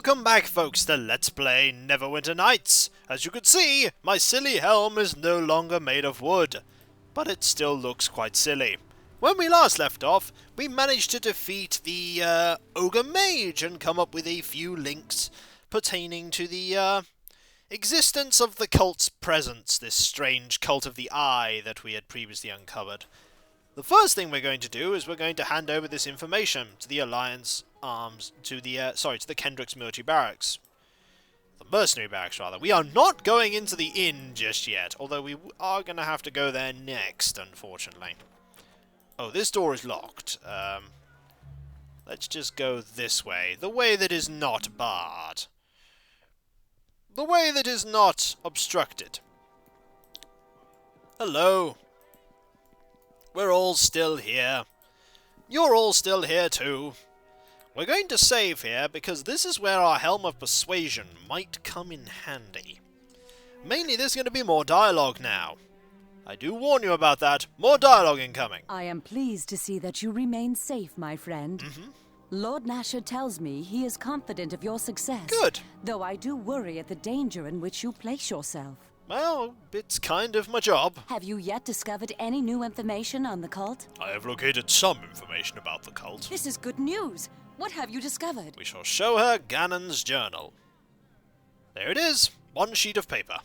Welcome back, folks, to Let's Play Neverwinter Nights. As you can see, my silly helm is no longer made of wood, but it still looks quite silly. When we last left off, we managed to defeat the Ogre Mage and come up with a few links pertaining to the existence of the cult's presence, this strange cult of the Eye that we had previously uncovered. The first thing we're going to do is we're going to hand over this information to the Alliance Arms, to the Kendrick's military barracks. The mercenary barracks, rather. We are not going into the inn just yet, although we are going to have to go there next, unfortunately. Oh, this door is locked. Let's just go this way. The way that is not barred. The way that is not obstructed. Hello. We're all still here. You're all still here too. We're going to save here because this is where our Helm of Persuasion might come in handy. Mainly there's going to be more dialogue now. I do warn you about that. More dialogue incoming. I am pleased to see that you remain safe, my friend. Lord Nasher tells me he is confident of your success. Good. Though I do worry at the danger in which you place yourself. Well, it's kind of my job. Have you yet discovered any new information on the cult? I have located some information about the cult. This is good news. What have you discovered? We shall show her Ganon's journal. There it is. One sheet of paper.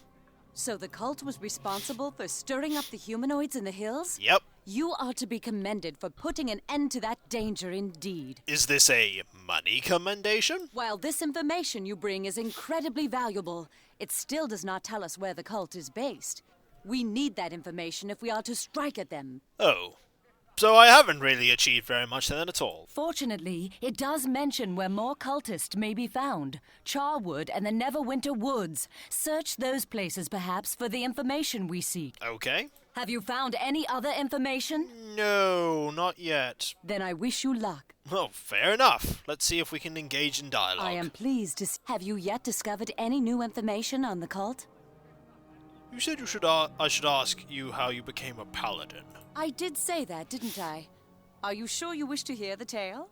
So the cult was responsible for stirring up the humanoids in the hills? Yep. You are to be commended for putting an end to that danger indeed. Is this a money commendation? While this information you bring is incredibly valuable, it still does not tell us where the cult is based. We need that information if we are to strike at them. Oh. So I haven't really achieved very much then at all. Fortunately, it does mention where more cultists may be found. Charwood and the Neverwinter Woods. Search those places, perhaps, for the information we seek. Okay. Have you found any other information? No, not yet. Then I wish you luck. Oh, fair enough. Let's see if we can engage in dialogue. I am pleased to see. Have you yet discovered any new information on the cult? You said I should ask you how you became a paladin. I did say that, didn't I? Are you sure you wish to hear the tale?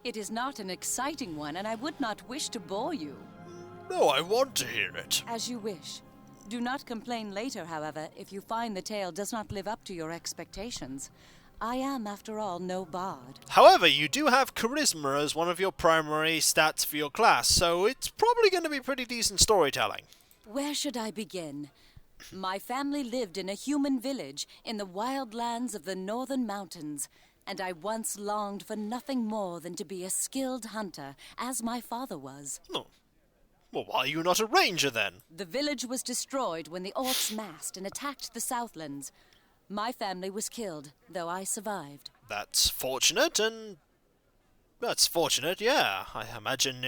It is not an exciting one, and I would not wish to bore you. No, I want to hear it. As you wish. Do not complain later, however, if you find the tale does not live up to your expectations. I am, after all, no bard. However, you do have charisma as one of your primary stats for your class, so it's probably going to be pretty decent storytelling. Where should I begin? My family lived in a human village in the wild lands of the northern mountains, and I once longed for nothing more than to be a skilled hunter, as my father was. Oh. Well, why are you not a ranger then? The village was destroyed when the orcs massed and attacked the Southlands. My family was killed, though I survived. That's fortunate, yeah. I imagine,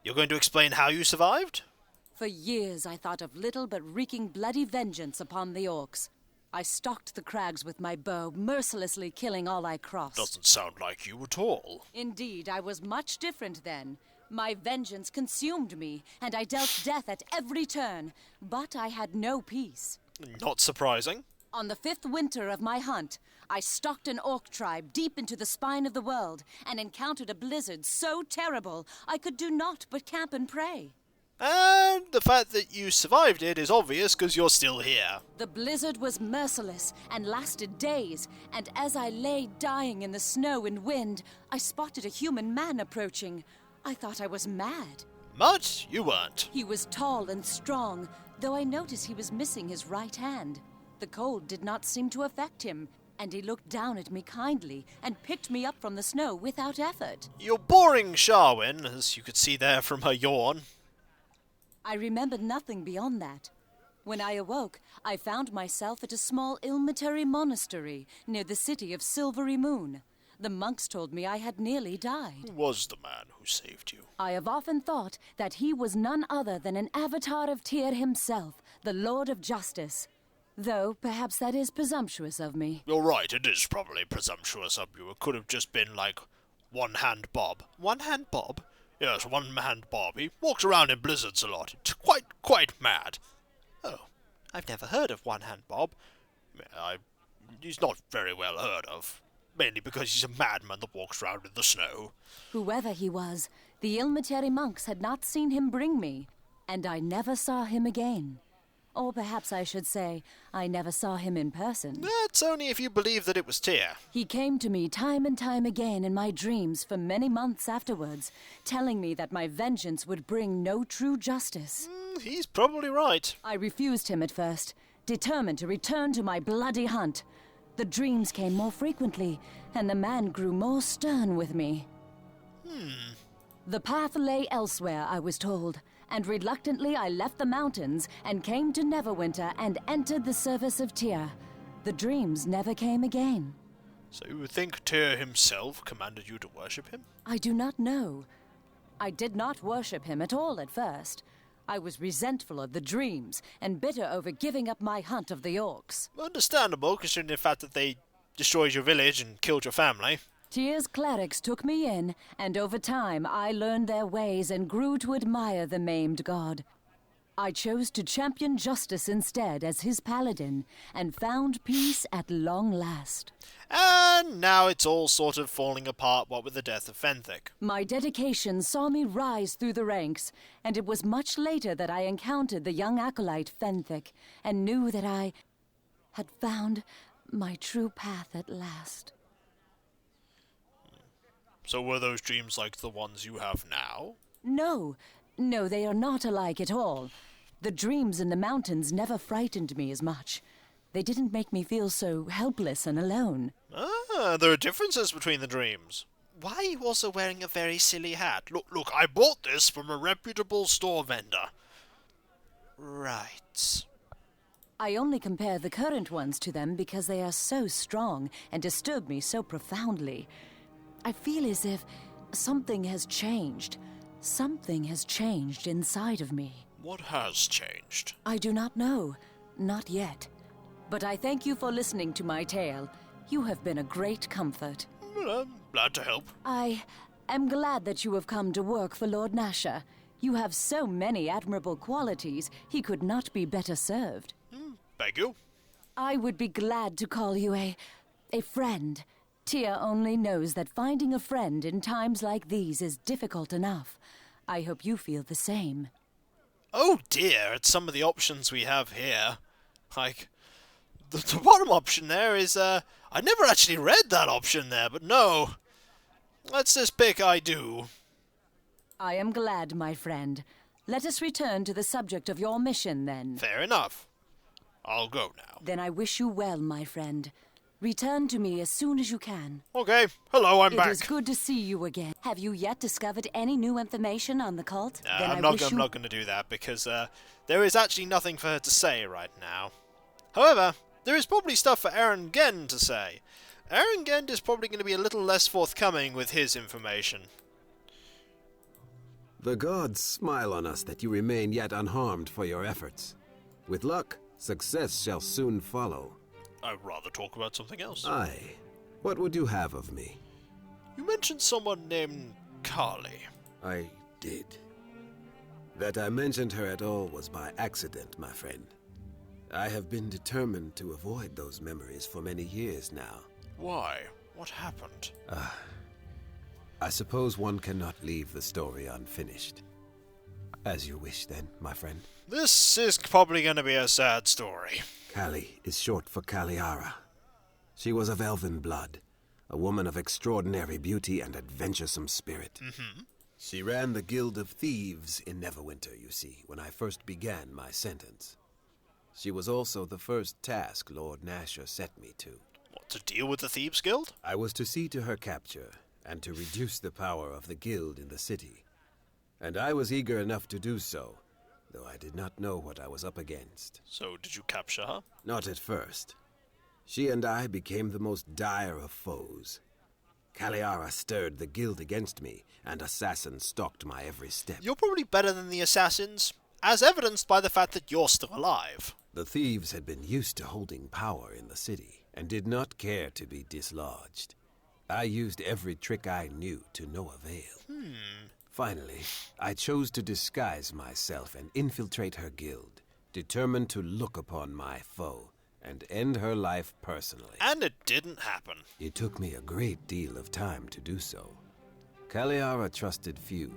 you're going to explain how you survived? For years I thought of little but wreaking bloody vengeance upon the orcs. I stalked the crags with my bow, mercilessly killing all I crossed. Doesn't sound like you at all. Indeed, I was much different then. My vengeance consumed me, and I dealt death at every turn, but I had no peace. Not surprising. On the 5th winter of my hunt, I stalked an orc tribe deep into the spine of the world, and encountered a blizzard so terrible I could do naught but camp and pray. And the fact that you survived it is obvious because you're still here. The blizzard was merciless and lasted days, and as I lay dying in the snow and wind, I spotted a human man approaching. I thought I was mad. But you weren't. He was tall and strong, though I noticed he was missing his right hand. The cold did not seem to affect him, and he looked down at me kindly and picked me up from the snow without effort. You're boring, Sharwin, as you could see there from her yawn. I remembered nothing beyond that. When I awoke, I found myself at a small Ilmitary monastery near the city of Silvery Moon. The monks told me I had nearly died. Who was the man who saved you? I have often thought that he was none other than an avatar of Tyr himself, the Lord of Justice. Though, perhaps that is presumptuous of me. You're right, it is probably presumptuous of you. It could have just been like One-Hand Bob. One-Hand Bob? Yes, One-Hand Bob. He walks around in blizzards a lot. It's quite mad. Oh, I've never heard of One-Hand Bob. He's not very well heard of. mainly because he's a madman that walks around in the snow. Whoever he was, the Ilmateri monks had not seen him bring me, and I never saw him again. Or perhaps I should say, I never saw him in person. That's only if you believe that it was Tyr. He came to me time and time again in my dreams for many months afterwards, telling me that my vengeance would bring no true justice. He's probably right. I refused him at first, determined to return to my bloody hunt. The dreams came more frequently, and the man grew more stern with me. The path lay elsewhere, I was told, and reluctantly I left the mountains and came to Neverwinter and entered the service of Tyr. The dreams never came again. So you would think Tyr himself commanded you to worship him? I do not know. I did not worship him at all at first. I was resentful of the dreams and bitter over giving up my hunt of the orcs. Understandable, considering the fact that they destroyed your village and killed your family. Tyr's clerics took me in, and over time I learned their ways and grew to admire the maimed god. I chose to champion justice instead as his paladin, and found peace at long last. And now it's all sort of falling apart, what with the death of Fenthic. My dedication saw me rise through the ranks, and it was much later that I encountered the young acolyte Fenthic, and knew that I had found my true path at last. So were those dreams like the ones you have now? No, they are not alike at all. The dreams in the mountains never frightened me as much. They didn't make me feel so helpless and alone. There are differences between the dreams. Why are you also wearing a very silly hat? Look, I bought this from a reputable store vendor. Right. I only compare the current ones to them because they are so strong and disturb me so profoundly. I feel as if something has changed. Something has changed inside of me. What has changed? I do not know. Not yet. But I thank you for listening to my tale. You have been a great comfort. Well, I'm glad to help. I am glad that you have come to work for Lord Nasher. You have so many admirable qualities, he could not be better served. Thank you. I would be glad to call you a friend. Tyr only knows that finding a friend in times like these is difficult enough. I hope you feel the same. Oh dear, at some of the options we have here. Like, the bottom option there is, I never actually read that option there, but no. Let's just pick I do. I am glad, my friend. Let us return to the subject of your mission, then. Fair enough. I'll go now. Then I wish you well, my friend. Return to me as soon as you can. Okay. Hello, I'm back. It is good to see you again. Have you yet discovered any new information on the cult? I'm not going to do that because there is actually nothing for her to say right now. However, there is probably stuff for Aarin Gend to say. Aarin Gend is probably going to be a little less forthcoming with his information. The gods smile on us that you remain yet unharmed for your efforts. With luck, success shall soon follow. I'd rather talk about something else. Aye. What would you have of me? You mentioned someone named Carly. I did. That I mentioned her at all was by accident, my friend. I have been determined to avoid those memories for many years now. Why? What happened? I suppose one cannot leave the story unfinished. As you wish then, my friend. This is probably going to be a sad story. Kali is short for Kaliara. She was of elven blood, a woman of extraordinary beauty and adventuresome spirit. She ran the Guild of Thieves in Neverwinter, you see, when I first began my sentence. She was also the first task Lord Nasher set me to. What, to deal with the Thieves Guild? I was to see to her capture, and to reduce the power of the guild in the city. And I was eager enough to do so, though I did not know what I was up against. So, did you capture her? Not at first. She and I became the most dire of foes. Kaliara stirred the guild against me, and assassins stalked my every step. You're probably better than the assassins, as evidenced by the fact that you're still alive. The thieves had been used to holding power in the city, and did not care to be dislodged. I used every trick I knew to no avail. Finally, I chose to disguise myself and infiltrate her guild, determined to look upon my foe and end her life personally. And it didn't happen. It took me a great deal of time to do so. Kaliara trusted few,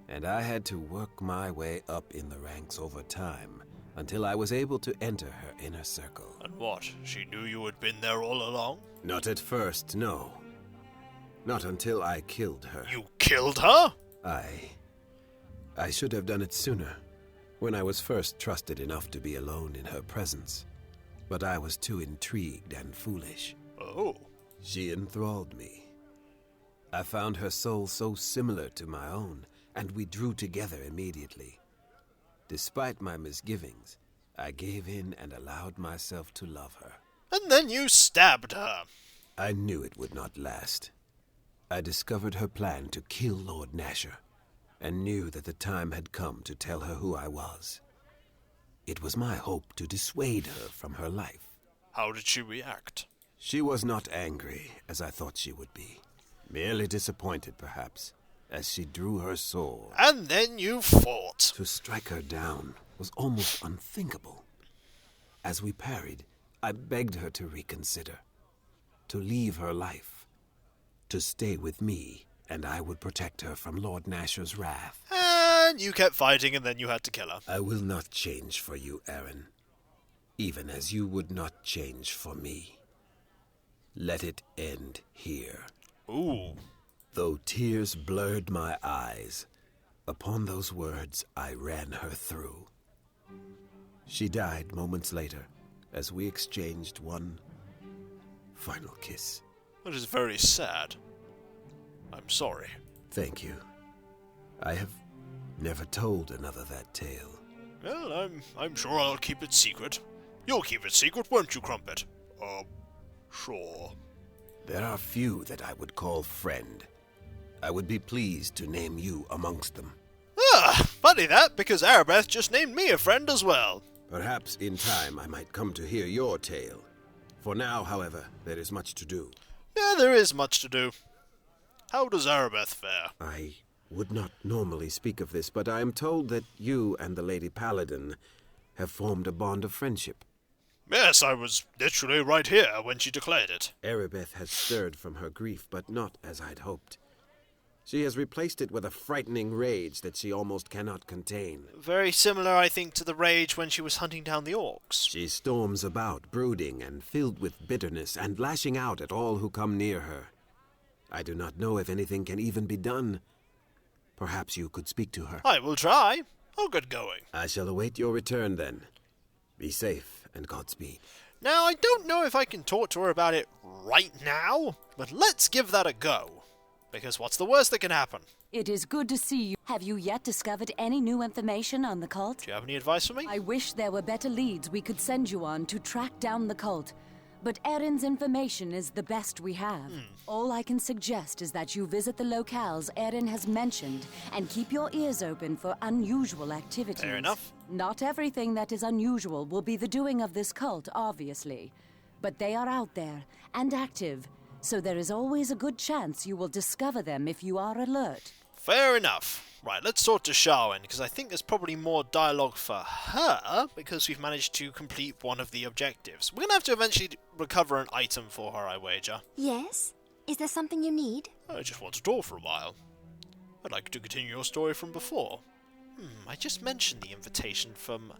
and I had to work my way up in the ranks over time until I was able to enter her inner circle. And what? She knew you had been there all along? Not at first, no. Not until I killed her. You killed her? I should have done it sooner, when I was first trusted enough to be alone in her presence. But I was too intrigued and foolish. Oh. She enthralled me. I found her soul so similar to my own, and we drew together immediately. Despite my misgivings, I gave in and allowed myself to love her. And then you stabbed her. I knew it would not last. I discovered her plan to kill Lord Nasher, and knew that the time had come to tell her who I was. It was my hope to dissuade her from her life. How did she react? She was not angry, as I thought she would be. Merely disappointed, perhaps, as she drew her sword. And then you fought. To strike her down was almost unthinkable. As we parried, I begged her to reconsider, to leave her life, to stay with me, and I would protect her from Lord Nasher's wrath. And you kept fighting, and then you had to kill her. I will not change for you, Aarin, even as you would not change for me. Let it end here. Ooh. Though tears blurred my eyes, upon those words I ran her through. She died moments later, as we exchanged one final kiss. That is very sad. I'm sorry. Thank you. I have never told another that tale. Well, I'm sure I'll keep it secret. You'll keep it secret, won't you, Crumpet? Sure. There are few that I would call friend. I would be pleased to name you amongst them. Funny that, because Aribeth just named me a friend as well. Perhaps in time I might come to hear your tale. For now, however, there is much to do. Yeah, there is much to do. How does Aribeth fare? I would not normally speak of this, but I am told that you and the Lady Paladin have formed a bond of friendship. Yes, I was literally right here when she declared it. Aribeth has stirred from her grief, but not as I'd hoped. She has replaced it with a frightening rage that she almost cannot contain. Very similar, I think, to the rage when she was hunting down the orcs. She storms about, brooding and filled with bitterness, and lashing out at all who come near her. I do not know if anything can even be done. Perhaps you could speak to her. I will try. I'll get going. I shall await your return, then. Be safe, and Godspeed. Now, I don't know if I can talk to her about it right now, but let's give that a go. Because what's the worst that can happen? It is good to see you. Have you yet discovered any new information on the cult? Do you have any advice for me? I wish there were better leads we could send you on to track down the cult. But Aaron's information is the best we have. All I can suggest is that you visit the locales Aaron has mentioned and keep your ears open for unusual activities. Fair enough. Not everything that is unusual will be the doing of this cult, obviously. But they are out there and active, so there is always a good chance you will discover them if you are alert. Fair enough. Right, let's talk to Shaanjaan, because I think there's probably more dialogue for her, because we've managed to complete one of the objectives. We're going to have to eventually recover an item for her, I wager. Yes? Is there something you need? I just want to talk for a while. I'd like to continue your story from before. I just mentioned the invitation from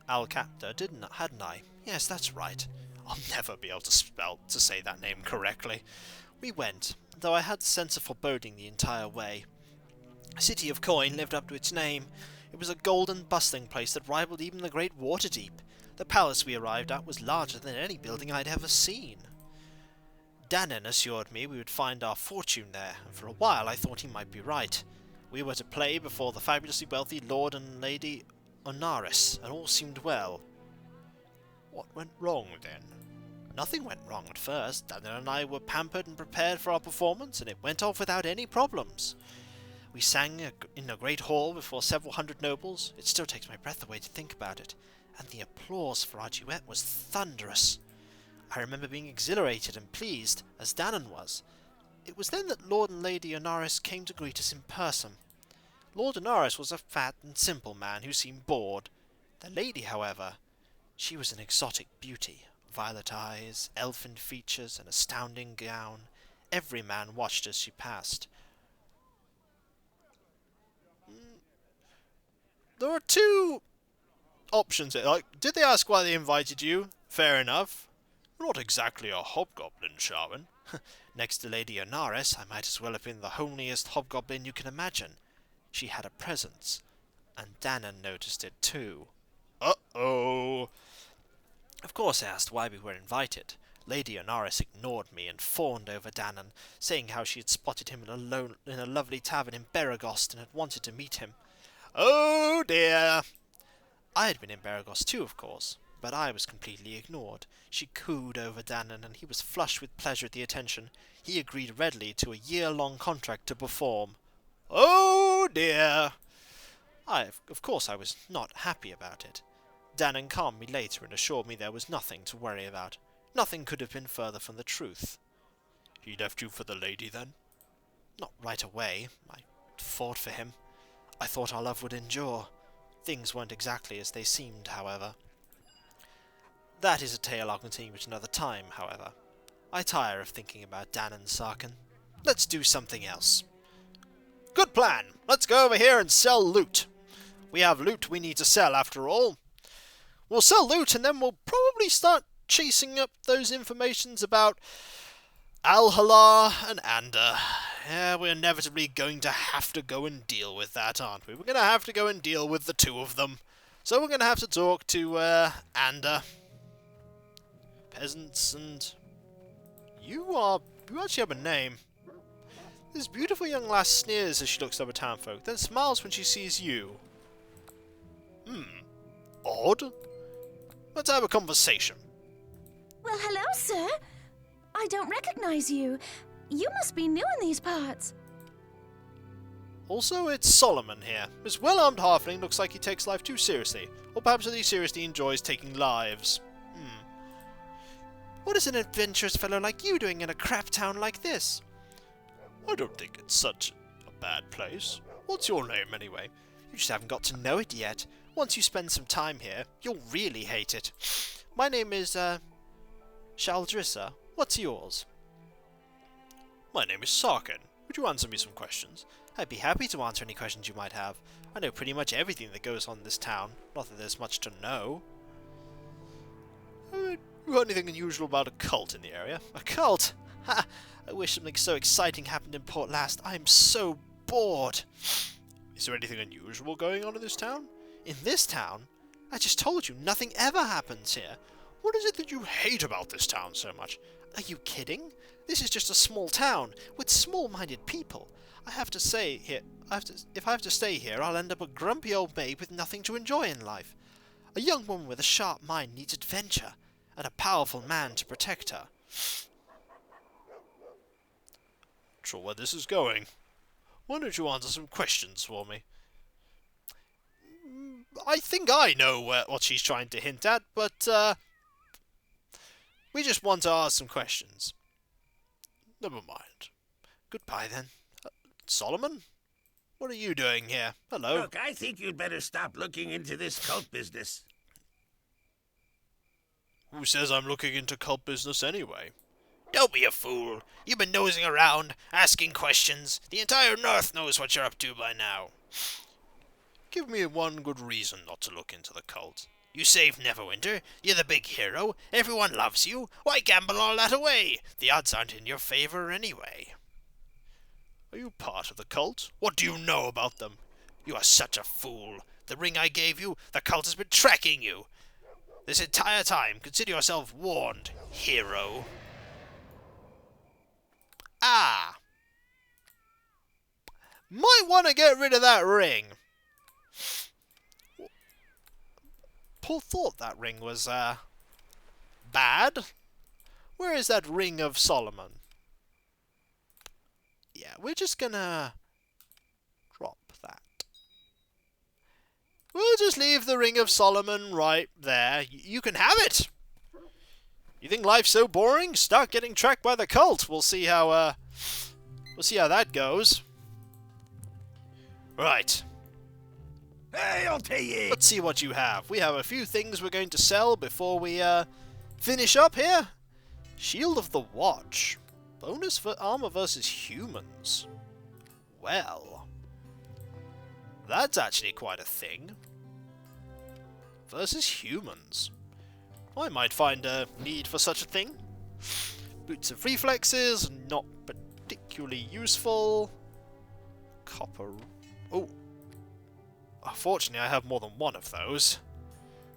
Al-Capta, hadn't I? Yes, that's right. I'll never be able to say that name correctly. We went, though I had a sense of foreboding the entire way. The city of Coin lived up to its name. It was a golden, bustling place that rivaled even the Great Waterdeep. The palace we arrived at was larger than any building I'd ever seen. Danon assured me we would find our fortune there, and for a while I thought he might be right. We were to play before the fabulously wealthy Lord and Lady Onaris, and all seemed well. What went wrong, then? Nothing went wrong at first. Danon and I were pampered and prepared for our performance, and it went off without any problems. We sang in a great hall before several hundred nobles. It still takes my breath away to think about it. And the applause for our duet was thunderous. I remember being exhilarated and pleased, as Danon was. It was then that Lord and Lady Onaris came to greet us in person. Lord Onaris was a fat and simple man who seemed bored. The lady, however, she was an exotic beauty, violet eyes, elfin features, and astounding gown. Every man watched as she passed. There are two options here. Like, did they ask why they invited you? Fair enough. Not exactly a hobgoblin, Shaanjaan. Next to Lady Onaris, I might as well have been the homeliest hobgoblin you can imagine. She had a presence, and Danann noticed it too. Uh-oh! Of course I asked why we were invited. Lady Onaris ignored me and fawned over Danann, saying how she had spotted him in a lovely tavern in Beregost and had wanted to meet him. Oh dear! I had been in Beregost too, of course, but I was completely ignored. She cooed over Danann, and he was flushed with pleasure at the attention. He agreed readily to a year-long contract to perform. Oh dear! Of course I was not happy about it. Danann calmed me later and assured me there was nothing to worry about. Nothing could have been further from the truth. He left you for the lady, then? Not right away. I fought for him. I thought our love would endure. Things weren't exactly as they seemed, however. That is a tale I'll continue at another time, however. I tire of thinking about Danann, sar'ken. Let's do something else. Good plan! Let's go over here and sell loot. We have loot we need to sell, after all. We'll sell loot, and then we'll probably start chasing up those informations about Alhalar and Ander. Yeah, we're inevitably going to have to go and deal with that, aren't we? We're going to have to go and deal with the two of them. So we're going to have to talk to Ander. Peasants, and you actually have a name. This beautiful young lass sneers as she looks over townfolk, then smiles when she sees you. Odd. Let's have a conversation. Well, hello, sir. I don't recognize you. You must be new in these parts. Also, it's Solomon here. This well-armed halfling looks like he takes life too seriously, or perhaps that he seriously enjoys taking lives. What is an adventurous fellow like you doing in a crap town like this? I don't think it's such a bad place. What's your name, anyway? You just haven't got to know it yet. Once you spend some time here, you'll really hate it. My name is, Shaldrissa. What's yours? My name is sar'ken. Would you answer me some questions? I'd be happy to answer any questions you might have. I know pretty much everything that goes on in this town. Not that there's much to know. You heard anything unusual about a cult in the area? A cult? Ha! I wish something so exciting happened in Port Last. I am so bored. Is there anything unusual going on in this town? In this town? I just told you, nothing ever happens here. What is it that you hate about this town so much? Are you kidding? This is just a small town with small-minded people. If I have to stay here, I'll end up a grumpy old maid with nothing to enjoy in life. A young woman with a sharp mind needs adventure, and a powerful man to protect her. Not sure where this is going. Why don't you answer some questions for me? I think I know what she's trying to hint at, but we just want to ask some questions. Never mind. Goodbye, then. Solomon? What are you doing here? Hello. Look, I think you'd better stop looking into this cult business. Who says I'm looking into cult business anyway? Don't be a fool. You've been nosing around, asking questions. The entire North knows what you're up to by now. Give me one good reason not to look into the cult. You saved Neverwinter. You're the big hero. Everyone loves you. Why gamble all that away? The odds aren't in your favor anyway. Are you part of the cult? What do you know about them? You are such a fool. The ring I gave you, the cult has been tracking you. This entire time, consider yourself warned, hero. Ah! Might want to get rid of that ring. Paul thought that ring was, bad. Where is that ring of Solomon? Yeah, we're just gonna drop that. We'll just leave the ring of Solomon right there. You can have it! You think life's so boring? Start getting tracked by the cult. We'll see how that goes. Right. Hey, I'll tell you. Let's see what you have. We have a few things we're going to sell before we finish up here. Shield of the Watch. Bonus for armor versus humans. Well, that's actually quite a thing. Versus humans. I might find a need for such a thing. Boots of Reflexes, not particularly useful. Copper... Oh. Unfortunately, I have more than one of those.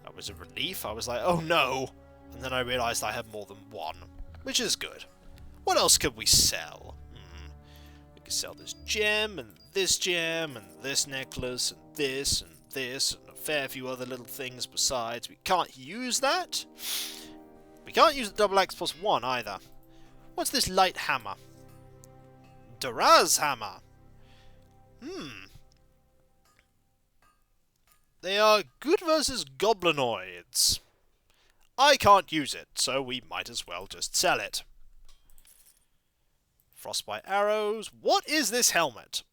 That was a relief. I was like, oh no! And then I realised I had more than one, which is good. What else could we sell? We could sell this gem, and this necklace, and this, and a fair few other little things besides. We can't use that. We can't use the double X plus 1 either. What's this light hammer? Duraz hammer. They are good versus goblinoids. I can't use it, so we might as well just sell it. Frostbite arrows. What is this helmet?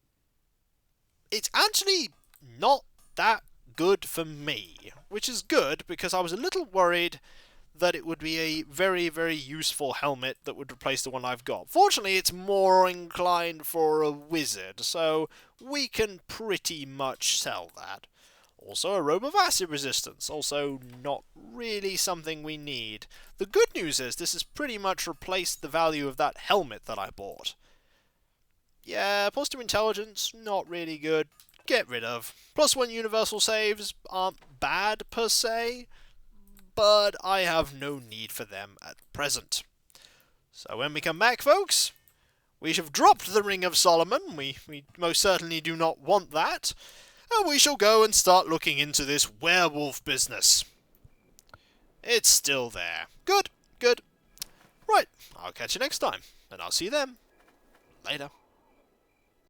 It's actually not that good for me, which is good because I was a little worried that it would be a very, very useful helmet that would replace the one I've got. Fortunately, it's more inclined for a wizard, so we can pretty much sell that. Also, a robe of acid resistance, also not really something we need. The good news is this has pretty much replaced the value of that helmet that I bought. Yeah, +2 intelligence, not really good. Get rid of. +1 universal saves aren't bad per se, but I have no need for them at present. So when we come back, folks, we have dropped the Ring of Solomon. We most certainly do not want that. And we shall go and start looking into this werewolf business. It's still there. Good, good. Right, I'll catch you next time, and I'll see you then. Later.